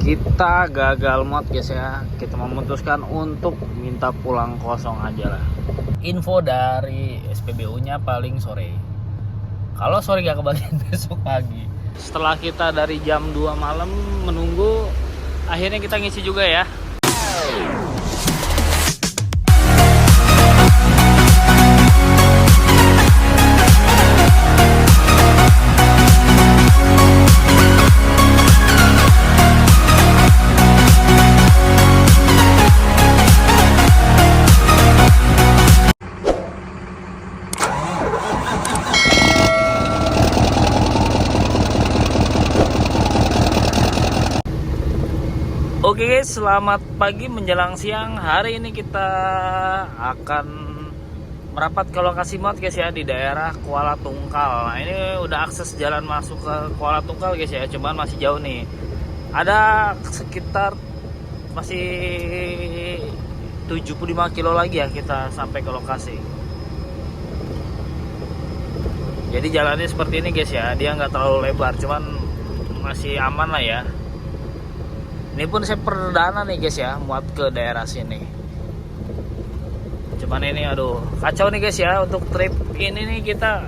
Kita gagal mod guys ya. Kita memutuskan untuk minta pulang kosong aja lah. Info dari SPBU nya paling sore. Kalau sore gak kebagian besok pagi. Setelah kita dari jam 2 malam menunggu, akhirnya kita ngisi juga ya. Oke guys, selamat pagi menjelang siang. Hari ini kita akan merapat ke lokasi mod guys ya, di daerah Kuala Tungkal. Nah ini udah akses jalan masuk ke Kuala Tungkal guys ya, cuman masih jauh nih. Ada sekitar masih 75 kilo lagi ya kita sampai ke lokasi. Jadi jalannya seperti ini guys ya, dia nggak terlalu lebar, cuman masih aman lah ya. Ini pun saya perdana nih guys ya, muat ke daerah sini. Cuman ini aduh, kacau nih guys ya. Untuk trip ini nih kita,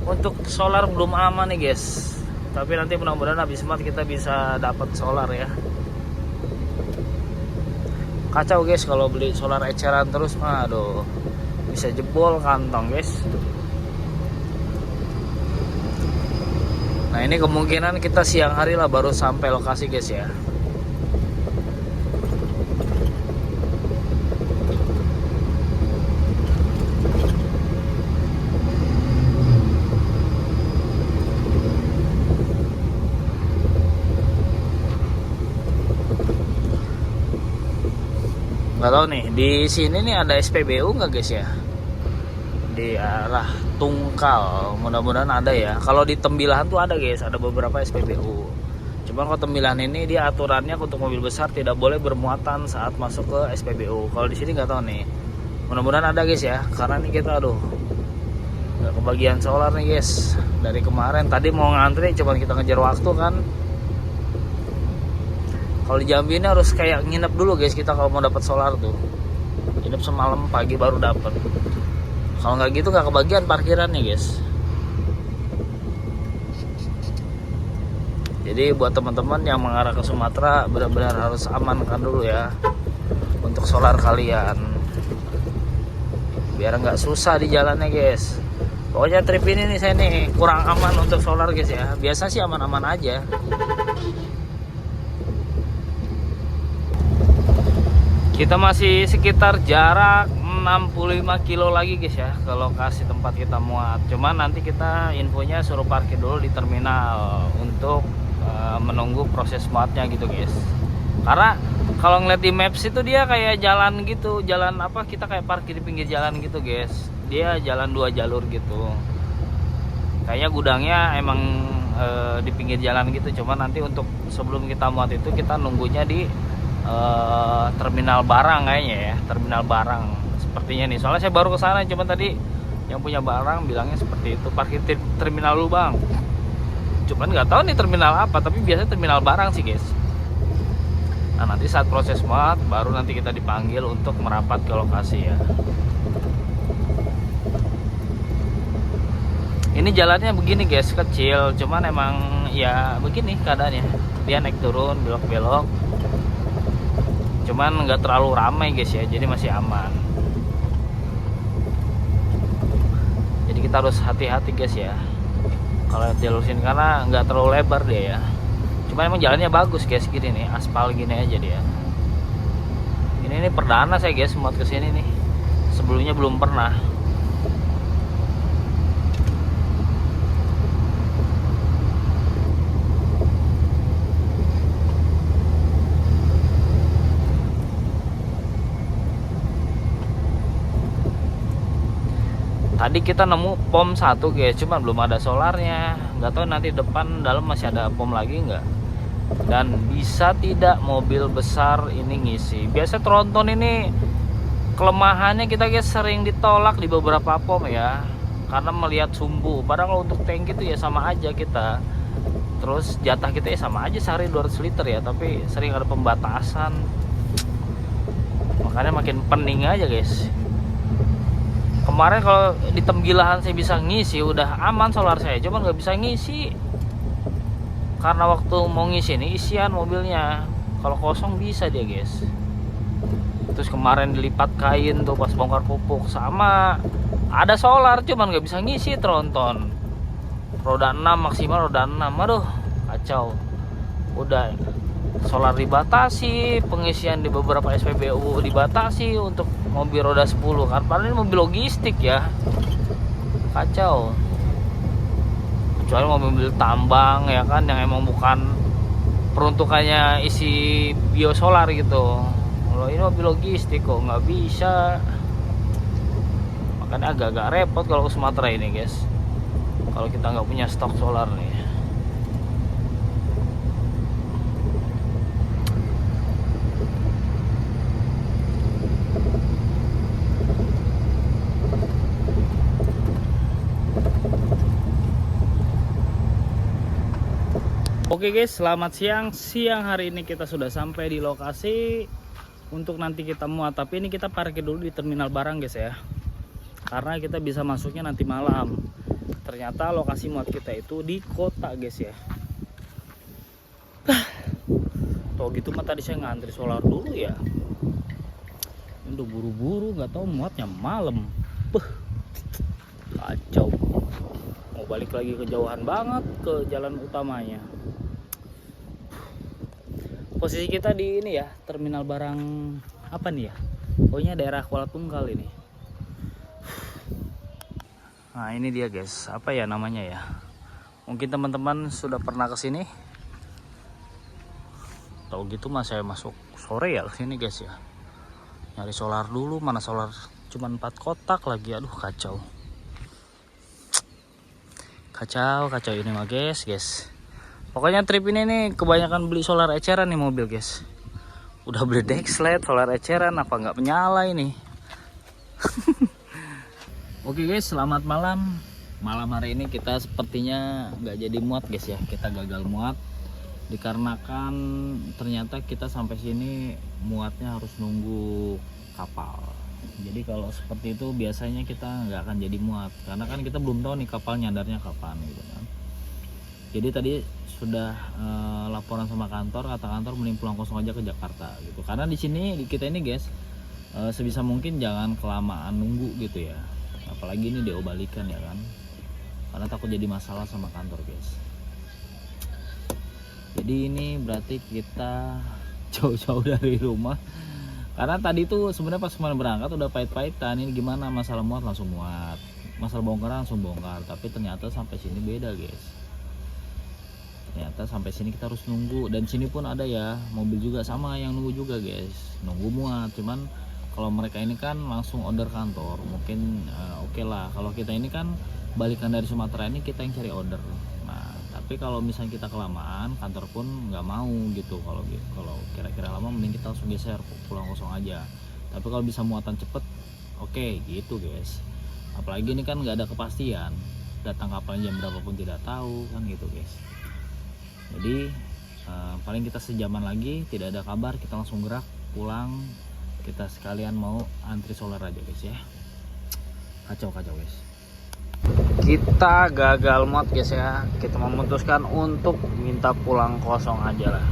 untuk solar belum aman nih guys. Tapi nanti mudah-mudahan habis mat kita bisa dapat solar ya. Kacau guys kalau beli solar eceran terus mah aduh, bisa jebol kantong guys. Nah ini kemungkinan kita siang hari lah baru sampai lokasi guys ya. Nggak tahu nih, di sini nih ada SPBU nggak guys ya? Di arah Tungkal, mudah-mudahan ada ya. Kalau di Tembilahan tuh ada guys, ada beberapa SPBU. Cuman kalau Tembilahan ini dia aturannya untuk mobil besar tidak boleh bermuatan saat masuk ke SPBU. Kalau di sini nggak tahu nih. Mudah-mudahan ada guys ya, karena nih kita aduh nggak kebagian solar nih guys. Dari kemarin tadi mau ngantri, cuman kita ngejar waktu kan. Kalau di Jambi ini harus kayak nginep dulu guys kita kalau mau dapat solar tuh. Nginep semalam pagi baru dapat. Kalau nggak gitu nggak kebagian parkirannya guys. Jadi buat teman-teman yang mengarah ke Sumatera benar-benar harus amankan dulu ya untuk solar kalian. Biar nggak susah di jalannya guys. Pokoknya trip ini nih saya nih kurang aman untuk solar guys ya. Biasa sih aman-aman aja. Kita masih sekitar jarak 65 kilo lagi guys ya ke lokasi tempat kita muat. Cuman nanti kita infonya suruh parkir dulu di terminal untuk menunggu proses muatnya gitu guys. Karena kalau ngeliat di maps itu dia kayak jalan gitu, jalan apa, kita kayak parkir di pinggir jalan gitu guys. Dia jalan 2 jalur gitu. Kayaknya gudangnya emang di pinggir jalan gitu. Cuman nanti untuk sebelum kita muat itu kita nunggunya di terminal barang kayaknya ya, terminal barang sepertinya nih. Soalnya saya baru ke sana, cuman tadi yang punya barang bilangnya seperti itu, parkir terminal dulu bang. Cuman nggak tahu nih terminal apa, tapi biasanya terminal barang sih guys. Nah nanti saat proses muat baru nanti kita dipanggil untuk merapat ke lokasi ya. Ini jalannya begini guys, kecil, cuman emang ya begini keadaannya. Dia naik turun, belok-belok. Cuman nggak terlalu ramai guys ya, jadi masih aman. Jadi kita harus hati-hati guys ya kalau jalur sini, karena nggak terlalu lebar dia ya. Cuman emang jalannya bagus guys, gini nih, aspal gini aja dia. Ini perdana saya guys muat kesini nih, sebelumnya belum pernah. Tadi kita nemu pom 1 guys, cuman belum ada solarnya. Nggak tahu nanti depan dalam masih ada pom lagi nggak. Dan bisa tidak mobil besar ini ngisi. Biasa tronton ini kelemahannya kita guys sering ditolak di beberapa pom ya, karena melihat sumbu. Padahal kalau untuk tank itu ya sama aja kita Terus jatah kita ya sama aja sehari 200 liter ya, tapi sering ada pembatasan. Makanya makin pening aja guys. Kemarin kalau di Temgilahan saya bisa ngisi, udah aman solar saya, cuman nggak bisa ngisi. Karena waktu mau ngisi ini isian mobilnya, kalau kosong bisa dia guys. Terus kemarin dilipat kain tuh pas bongkar pupuk, sama ada solar cuman nggak bisa ngisi tronton. Roda 6 maksimal, roda 6, aduh kacau. Udah solar dibatasi, pengisian di beberapa SPBU dibatasi untuk mobil roda 10 kan, padahal ini mobil logistik ya, kacau. Kecuali mobil tambang ya kan, yang emang bukan peruntukannya isi biosolar gitu. Kalau ini mobil logistik kok nggak bisa, makanya agak-agak repot kalau ke Sumatera ini guys, kalau kita nggak punya stok solar nih. Oke guys, selamat siang. Siang hari ini kita sudah sampai di lokasi untuk nanti kita muat. Tapi ini kita parkir dulu di terminal barang guys ya, karena kita bisa masuknya nanti malam. Ternyata lokasi muat kita itu di kota guys ya. Tuh gitu mah tadi saya ngantri solar dulu ya. Ini udah buru-buru, nggak tahu muatnya malam. Kacau. Mau balik lagi kejauhan banget ke jalan utamanya. Posisi kita di ini ya, terminal barang apa nih ya? Pokoknya daerah Kuala Tunggal ini. Nah ini dia guys, apa ya namanya ya? Mungkin teman-teman sudah pernah ke sini. Tahu gitu mas, saya masuk sore ya ke sini guys ya. Nyari solar dulu, mana solar cuman 4 kotak lagi, aduh kacau. Kacau ini mah guys. Pokoknya trip ini nih kebanyakan beli solar eceran nih mobil guys. Udah beli Dexlet, solar eceran, apa nggak menyala ini. Oke guys, selamat malam. Malam hari ini kita sepertinya nggak jadi muat guys ya. Kita gagal muat dikarenakan ternyata kita sampai sini muatnya harus nunggu kapal. Jadi kalau seperti itu biasanya kita nggak akan jadi muat, karena kan kita belum tahu nih kapal nyandarnya kapan gitu kan. Jadi tadi sudah laporan sama kantor, kata kantor mending pulang kosong aja ke Jakarta gitu. Karena di sini di kita ini guys, sebisa mungkin jangan kelamaan nunggu gitu ya. Apalagi ini DO balikan ya kan. Karena takut jadi masalah sama kantor guys. Jadi ini berarti kita jauh-jauh dari rumah. Karena tadi tuh sebenarnya pas kemarin berangkat udah pahit-pahitan, ini gimana masalah muat langsung muat, masalah bongkar langsung bongkar. Tapi ternyata sampai sini beda guys. Ternyata sampai sini kita harus nunggu, dan sini pun ada ya mobil juga sama yang nunggu juga guys, nunggu muat. Cuman kalau mereka ini kan langsung order kantor, mungkin oke lah. Kalau kita ini kan balikan dari Sumatera ini kita yang cari order. Nah tapi kalau misalnya kita kelamaan, kantor pun nggak mau gitu. Kalau kira-kira lama mending kita langsung geser pulang kosong aja. Tapi kalau bisa muatan cepet, oke gitu guys. Apalagi ini kan nggak ada kepastian, datang kapalnya jam berapa pun tidak tahu kan gitu guys. Jadi paling kita sejaman lagi tidak ada kabar, kita langsung gerak pulang. Kita sekalian mau antri solar aja guys ya. Kacau guys. Kita gagal muat guys ya. Kita memutuskan untuk minta pulang kosong aja lah.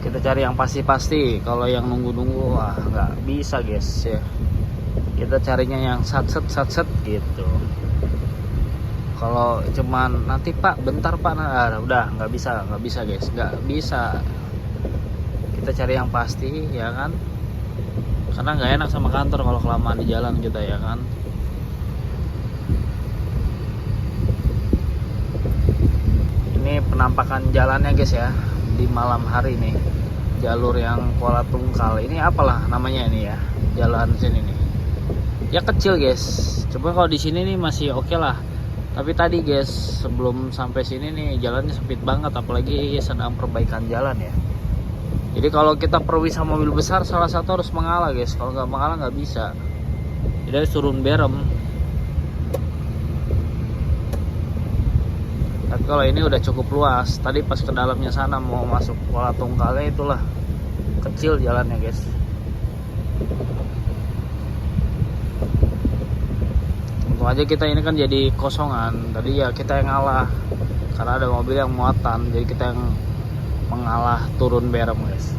Kita cari yang pasti-pasti. Kalau yang nunggu-nunggu wah nggak bisa guys ya. Kita carinya yang satset gitu. Kalau cuman nanti pak bentar pak, nah, udah nggak bisa guys, nggak bisa. Kita cari yang pasti ya kan, karena nggak enak sama kantor kalau kelamaan di jalan kita ya kan. Ini penampakan jalannya guys ya di malam hari nih, jalur yang Kuala Tungkal ini apalah namanya ini ya, jalan sini nih ya kecil guys. Coba kalau di sini nih masih oke lah. Tapi tadi guys sebelum sampai sini nih jalannya sempit banget, apalagi sedang perbaikan jalan ya. Jadi kalau kita perwi sama mobil besar, salah satu harus mengalah guys. Kalau nggak mengalah nggak bisa. Jadi harus turun berem. Kita kalau ini udah cukup luas. Tadi pas ke dalamnya sana mau masuk Kuala Tungkale itulah kecil jalannya guys. Untung aja kita ini kan jadi kosongan. Tadi ya kita yang ngalah karena ada mobil yang muatan, jadi kita yang mengalah turun berem guys.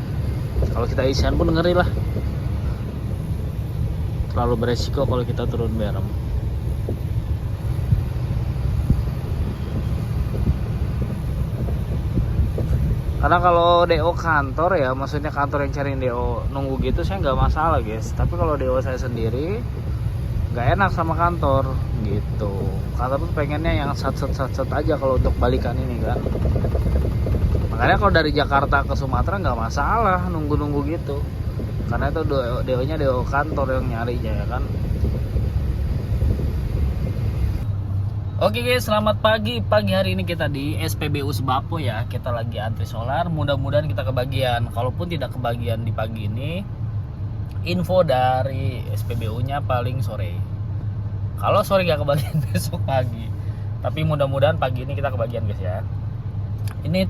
Kalau kita isian pun ngeri lah, terlalu beresiko kalau kita turun berem. Karena kalau DO kantor ya, maksudnya kantor yang cari DO nunggu gitu saya nggak masalah guys. Tapi kalau DO saya sendiri nggak enak sama kantor gitu. Kantor tuh pengennya yang sat aja kalau untuk balikan ini kan. Makanya kalau dari Jakarta ke Sumatera nggak masalah nunggu gitu. Karena itu DO-nya DO kantor yang nyarinya ya kan. Oke guys, selamat pagi. Pagi hari ini kita di SPBU Sebapo ya. Kita lagi antri solar. Mudah-mudahan kita kebagian. Kalaupun tidak kebagian di pagi ini, info dari SPBU-nya paling sore. Kalau sore gak kebagian besok pagi. Tapi mudah-mudahan pagi ini kita kebagian guys ya. Ini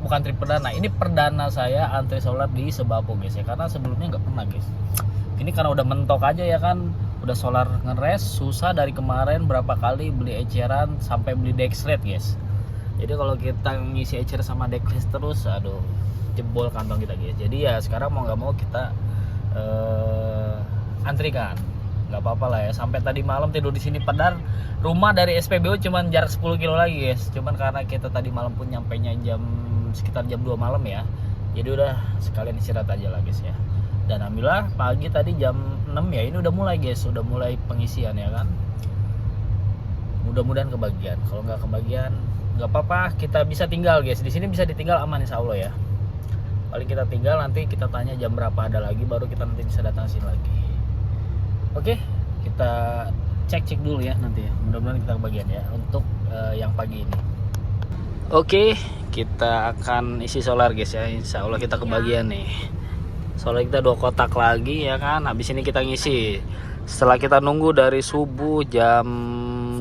bukan trip perdana. Ini perdana saya antri solar di Sebapo guys ya. Karena sebelumnya nggak pernah guys. Ini karena udah mentok aja ya kan. Udah solar ngeres, susah dari kemarin berapa kali beli eceran sampai beli dexlet guys. Jadi kalau kita ngisi ecer sama dexlet terus, aduh jebol kantong kita guys. Jadi ya sekarang mau nggak mau kita antrikan, nggak apa-apa lah ya. Sampai tadi malam tidur di sini, padahal rumah dari SPBU cuman jarak 10 kilo lagi guys. Cuman karena kita tadi malam pun nyampainya sekitar jam 2 malam ya. Jadi udah sekalian istirahat aja lah guys ya. Dan alhamdulillah pagi tadi jam 6 ya ini udah mulai guys, udah mulai pengisian ya kan. Mudah-mudahan kebagian. Kalau nggak kebagian nggak apa-apa, kita bisa tinggal guys. Di sini bisa ditinggal aman insya Allah ya. Paling kita tinggal, nanti kita tanya jam berapa ada lagi, baru kita nanti bisa datang sini lagi. Oke, kita cek dulu ya nanti ya. Mudah-mudahan kita kebagian ya untuk yang pagi ini. Oke, kita akan isi solar guys ya. Insya Allah kita kebagian nih. Soalnya kita 2 kotak lagi ya kan. Habis ini kita ngisi. Setelah kita nunggu dari subuh jam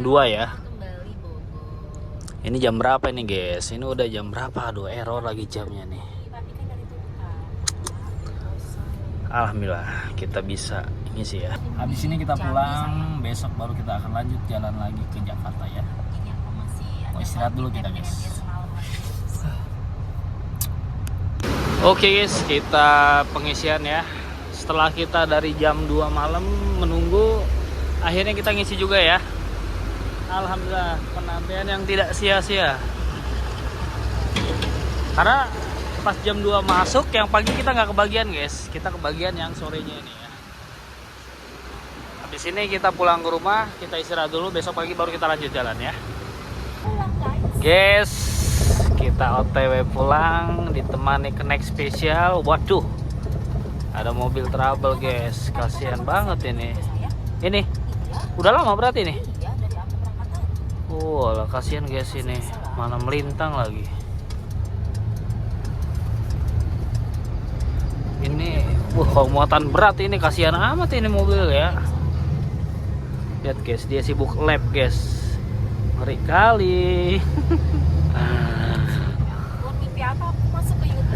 2 ya. Ini jam berapa ini guys? Ini udah jam berapa? Aduh error lagi jamnya nih. Alhamdulillah kita bisa ngisi ya. Habis ini kita pulang. Besok baru kita akan lanjut jalan lagi ke Jakarta ya. Mau istirahat dulu kita guys. Oke guys, kita pengisian ya. Setelah kita dari jam 2 malam menunggu, akhirnya kita ngisi juga ya. Alhamdulillah, penantian yang tidak sia-sia. Karena pas jam 2 masuk, yang pagi kita nggak kebagian guys. Kita kebagian yang sorenya ini ya. Habis ini kita pulang ke rumah, kita istirahat dulu, besok pagi baru kita lanjut jalan ya. Guys, kita OTW pulang ditemani kenek spesial. Waduh, ada mobil trouble guys, kasihan banget ini. Ini udah lama berarti nih. Lah kasihan guys ini, mana melintang lagi. Ini muatan berat ini, kasihan amat ini mobil ya. Lihat guys, dia sibuk lap guys, ngeri kali. Masuk ke YouTube.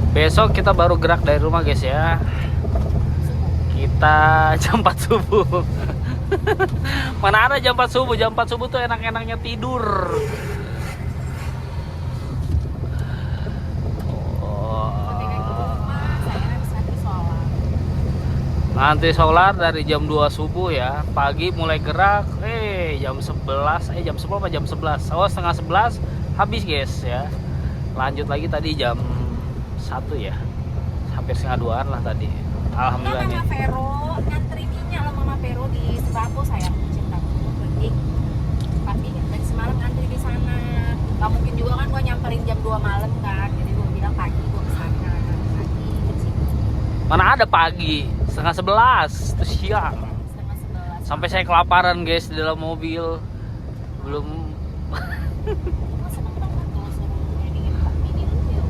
Besok kita baru gerak dari rumah guys ya. Kita jam 4 subuh. Mana ada jam 4 subuh? Jam 4 subuh tuh enak-enaknya tidur. Nanti solar dari jam 2 subuh ya. Pagi mulai gerak jam 11 jam 10 apa jam 11. Oh, setengah 11 habis guys ya. Lanjut lagi tadi jam 1 ya. Hampir setengah 2-an lah tadi. Alhamdulillah nih. Mama Vero ngantri minyak loh, Mama Vero di Sebapo sayang. Cinta pergi. Pagi dari semalam ngantri di sana. Gak mungkin juga kan gua nyamperin jam 2 malam kan. Jadi gua bilang pagi gua kesana. Pagi di situ. Mana ada pagi? Setengah 11 itu siang. Setengah 11. Sampai saya kelaparan guys di dalam mobil. Belum. Gua seneng banget kalau suruh ngedingin kopi di lu ya.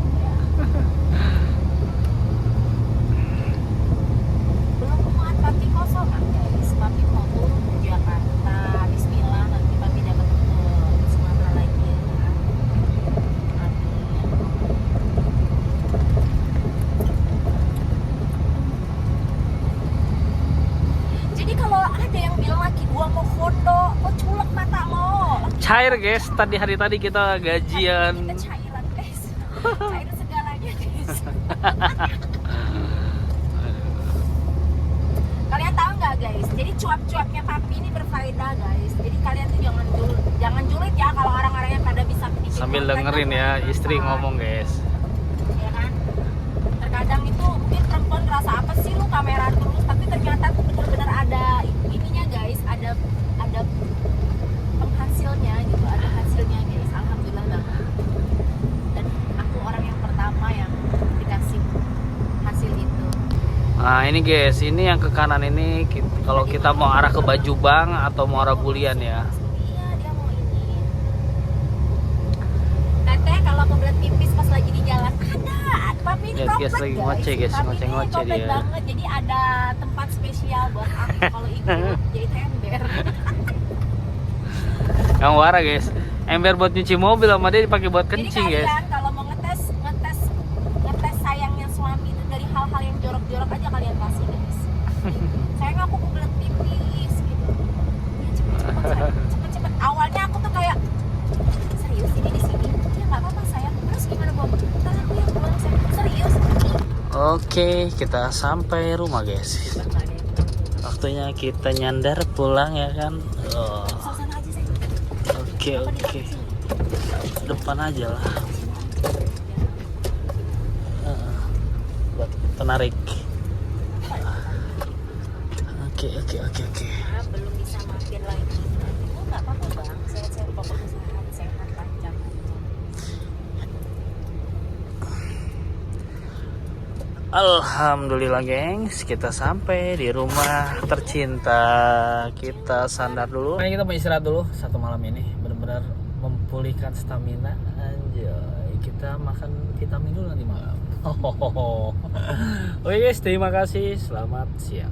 mau foto, mau culek mata lo. Cair guys, hari tadi kita gajian. Kita cairan guys, cair segalanya guys. Kalian tahu nggak guys? Jadi cuap-cuapnya papi ini berfaedah guys. Jadi kalian tuh jangan julid ya kalau orang-orang yang pada bisa bikin Sambil konten dengerin tuh. ya istri ngomong guys. Ya kan? Terkadang itu mungkin perempuan ngerasa apa sih lu kamera terus, tapi ternyata tuh bener-bener ada ininya guys, ada penghasilnya gitu, ada hasilnya guys. Alhamdulillah banget. Dan aku orang yang pertama yang dikasih hasil itu. Nah ini guys, ini yang ke kanan ini kalau kita mau arah ke Bajubang atau mau arah Bulian ya. Iya, dia mau ini. Teteh kalau kebelet pipis pas lagi di jalan ada. Papi ini Lihat, guys, komplek lagi guys. ngoceh, guys. Papi ini Ngoceh-ngoceh komplek dia. banget. Jadi ada tempat spesial buat aku kalau ikut jadi ember. Yang warah guys, ember buat nyuci mobil sama dia dipakai buat Jadi kencing kalian guys. kalau mau ngetes sayangnya suami itu dari hal-hal yang jorok-jorok aja kalian kasih guys. Sayang aku kebelet pipis gitu. Ya cepet-cepet sayang. Cepet-cepet. Awalnya aku tuh kayak serius ini di sini. Ya nggak apa-apa sayang. Terus gimana gua? Ntar aku yang pulang sayang. Serius. Oke, kita sampai rumah guys. Waktunya kita nyandar pulang ya kan. Oh, Sana aja sayang. oke. Depan aja lah. Buat penarik. Oke. Ah, belum bisa mampir lagi. Oh, nggak apa-apa bang. Sehat-sehat pokoknya sehat panjang. Alhamdulillah gengs, kita sampai di rumah tercinta. Kita sandar dulu. Ini kita mau istirahat dulu satu malam ini, benar-benar memulihkan stamina. Anjay, kita makan vitamin dulu nanti malam. Oke guys, terima kasih. Selamat siang.